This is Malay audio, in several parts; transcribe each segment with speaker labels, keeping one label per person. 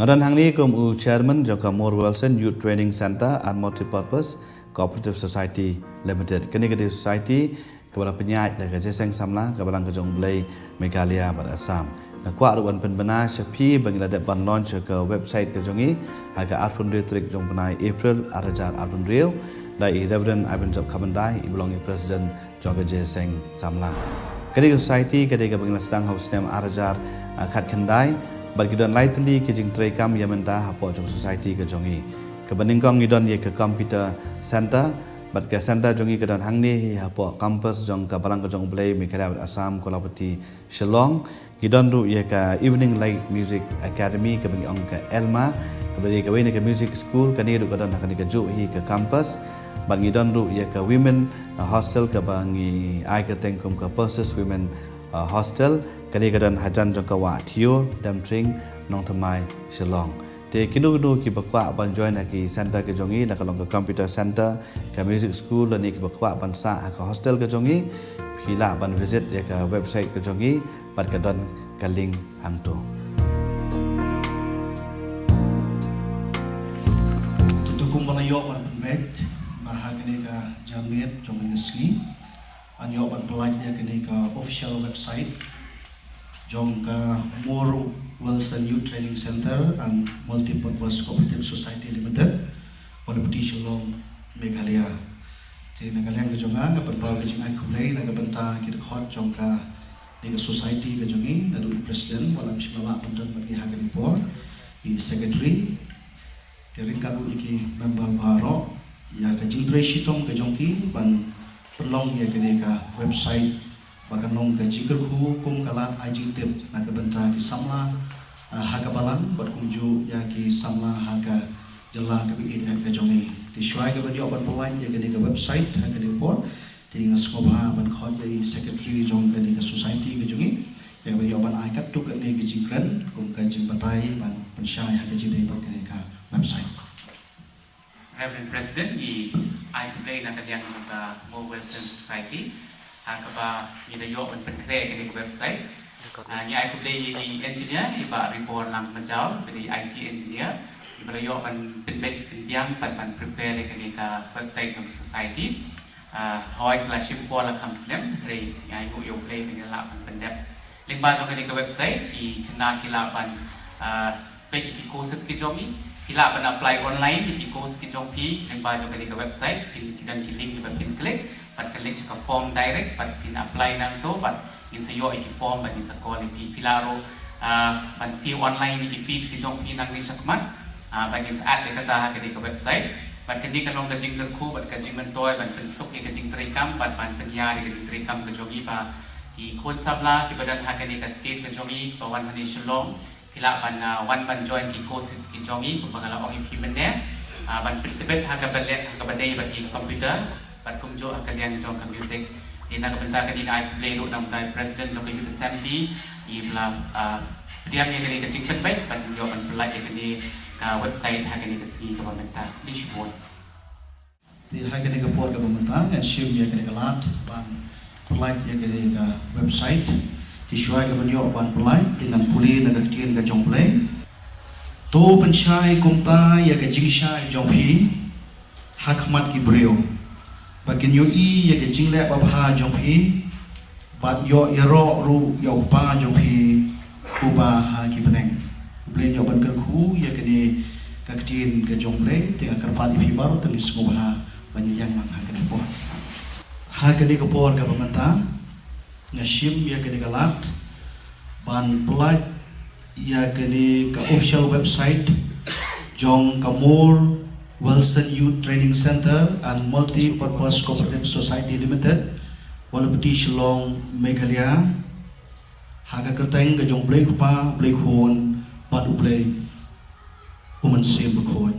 Speaker 1: Ngaran hang ni kum chairman jangka More Wilson Youth Training Center and Multipurpose Cooperative Society Limited. Kini society kepada penyaik dan kerjasama samla kepada kejong belai Meghalaya pada Assam. Nak kuat ruan penbenar syafi bagi ladak ban launch ke website kejongi harga Arfun Rio Trik jong penai April arajar Arfun Rio dari Reverend Ivan Job Kamandai ibulongi Presiden jong kerjasama samla. Kini society ketika bagi sedang haus nem arajar kat kendai bagi don lightly kijing trekam yamenta hapo jong society kejongi. Kebaningkong idon ye ke computer center bat ke center jongi ke don hang ni hapo campus jong ke balang ke jong belai Meghalaya Assam Kolapati Shillong idon ru ye ke evening light music academy ke bagi ong ke Elma ke bagi ke wene ke music school ke ni ru ke don hang ni ke ju hi ke campus bat idon ru ye ke women hostel ke bagi ai ke tengkum ke Persis women hostel ke ni ke don hajan jong ke wa thio dam tring nong thamai Shillong. Di kinu ki bakwa ban join ki center ke jongi nak kalong ke computer center ke music school dan ni ki bakwa ban sa ke hostel ke jongi pila ban visit ya ke website ke jongi bat ke don ke link hang tu.
Speaker 2: Tutukum bala yo ban met marhag ni ka jamet jongi ski an yo ban pelaj ya ke official website jong ka More Wilson Youth Training Center and Multipurpose Cooperative Society Limited, Kolapati Shillong, Meghalaya. Jadi Meghalaya ke jonga, ngapan bawa ke jonga kumlei, nagabanta kita khot jongka ni society ke jongi, nadu presiden, walam simala punten bagi hagan impor, i secretary, teringkalu iki member baro, ya ke jingtre shitong ke jongki, ban perlong ya ke website. Bahkan nong gaji kerhu kum kalat ajing tip nak benta ki samla haga balang berkunju ya ki samla haga jela ke bi ke jongi ti shwai ke bani oban polain ya ke website haga ni por ti ngskobha ban khot ya secretary jong ke society ke jongi ya bani oban aikat tu ke ni jingkran kum ka jing batai ban pensyai haga jidai ban ke website.
Speaker 3: Reverend President i play nak yang ka More Wilson Society kaba ida yo ban penkre ke website ni ai play ni engineer iba report nam majau beri IT engineer iba yo ban penbek penbiang ban prepare ke website of society hoi claship pola kamslem rei ai go yo play ke la ban pendep link ba ke website i kena kila ban page ki courses ki jomi kila ban apply online ki course ki jomi link ba ke website dan ki link ba pin click pat klik ke form direct pat pin apply nang to pat in sa yo iki form pat in sa quality filaro pan si online iki fees ki jong pin nang ni sakmat pat in sa at ka ta ke website pat kini kan long ka jing ku pat ka jing man toy pat fin suk ke jing trikam pat pan penya ke jing trikam ke jogi pa ki khod sabla ki badan ha ke ka state ke jogi pa wan hani Shillong kila pan wan ban join ki courses ki jogi ku pangala ong ip men ne ban pitbet ha ka balet ha ka badai ba ki computer pat kumjo akan yang jong ke music di nak bentar ke di ai play ro nam dai president jong ke youth assembly di bla diam yang ke jing pen baik pat jo an pelaj ke di website ha ke ni ke si ke pemerintah di shibon
Speaker 2: di ha ke por ke pemerintah ngan shim ya ke lat ban pelaj ya ke website di shwai ke banyo ban pelaj dengan puli nak kecil ke jong play to penchai kumta ya ke jingshai jong phi hakmat ki breu bakin yo i ya ke jingle babha jong phi bat yo iro ru yo pa jong phi uba ha ki beneng blen yo ban ker khu ya ke ni ka ktin ke jong ble te ka pat phi bar te skobha ban yang mang ha ke ni por ha ke ni ko por ka pamanta ngashim ya ke ni galat ban plat ya ke ni ka official website jong ka More Wilson Youth Training Center and Multipurpose Cooperative Society Limited, Kolapati Shillong, Meghalaya. Haga kerteng ke jong blay kupa, blay khon, pat ublay, sim khon.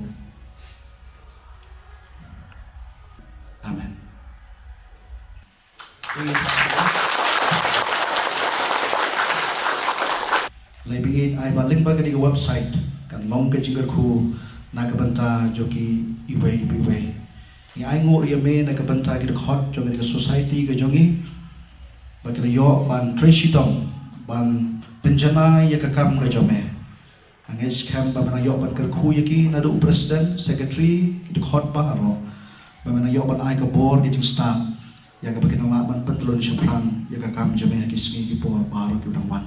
Speaker 2: Amen. Lebih ai baling bagi di website kan long ke jigar khu nakabanta joki iway biway ni ai ngor yame nakabanta ki khot jong ke society ke jongi bakile yo ban treshitong ban penjana ya kakam ke jome Angai scam ba mana yok ban kerku yaki nadu president secretary di khotbah ro. Ba mana yok ban ai ka board ki staff ya ka bakin laban pentelun syapran ya ka kam jome ki sngi ki po baro ki udang wan.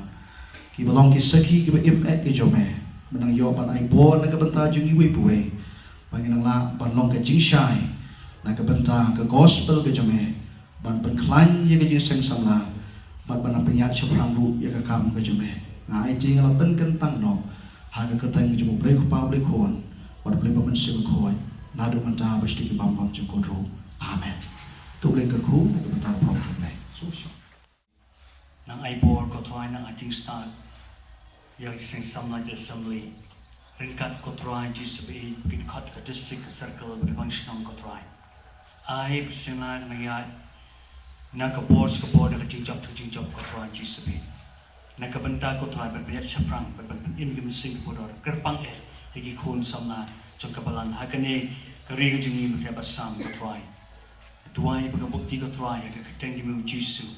Speaker 2: Ki balong ki saki ki ba im ki jome. Menang yok ban ai board na ka benta jungi we puwe. Bangin la ban long ka jing shai na ka benta ka gospel ki jome. Ban ban klan ya ka jing seng samla. Ban ban penyat syapran ru ya ka kam ka jome. Nga ai jing la ben kentang no. Haga ketang jemu break public kon. Ban break ban sebe koi. Nadu manta ba stiki bam bam jengkodro. Amen. Tu boleh kerku nak bentar problem ni. So.
Speaker 4: Nang ai board ko try nang ating start. Yang sing samla assembly. Ringkat ko try GCB pin cut ka district circle bin function ko try. Ai bisina nang ya nang ka board ka jingjap ko try GCB. Nang ka benta ko try ban chaprang ban in gim sing ko dor kerpang higi khun samla jong ka balan hakane kari ga jingi mi ka basam ko try. Tuai baga bukti ko try ka keteng gim jisu.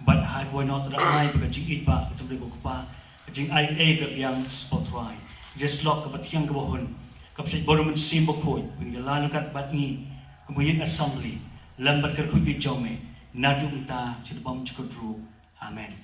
Speaker 4: But had why not the eye baga jing it ba ka tumre ko pa jing ai ka yang spot try. Just lock ka batyang ka bohon. Kapsit boru man sim bokoy kun ga lalu kat batni kumuyin assembly lambat kar ku jome nadu ta chidbam chukudru. Amen.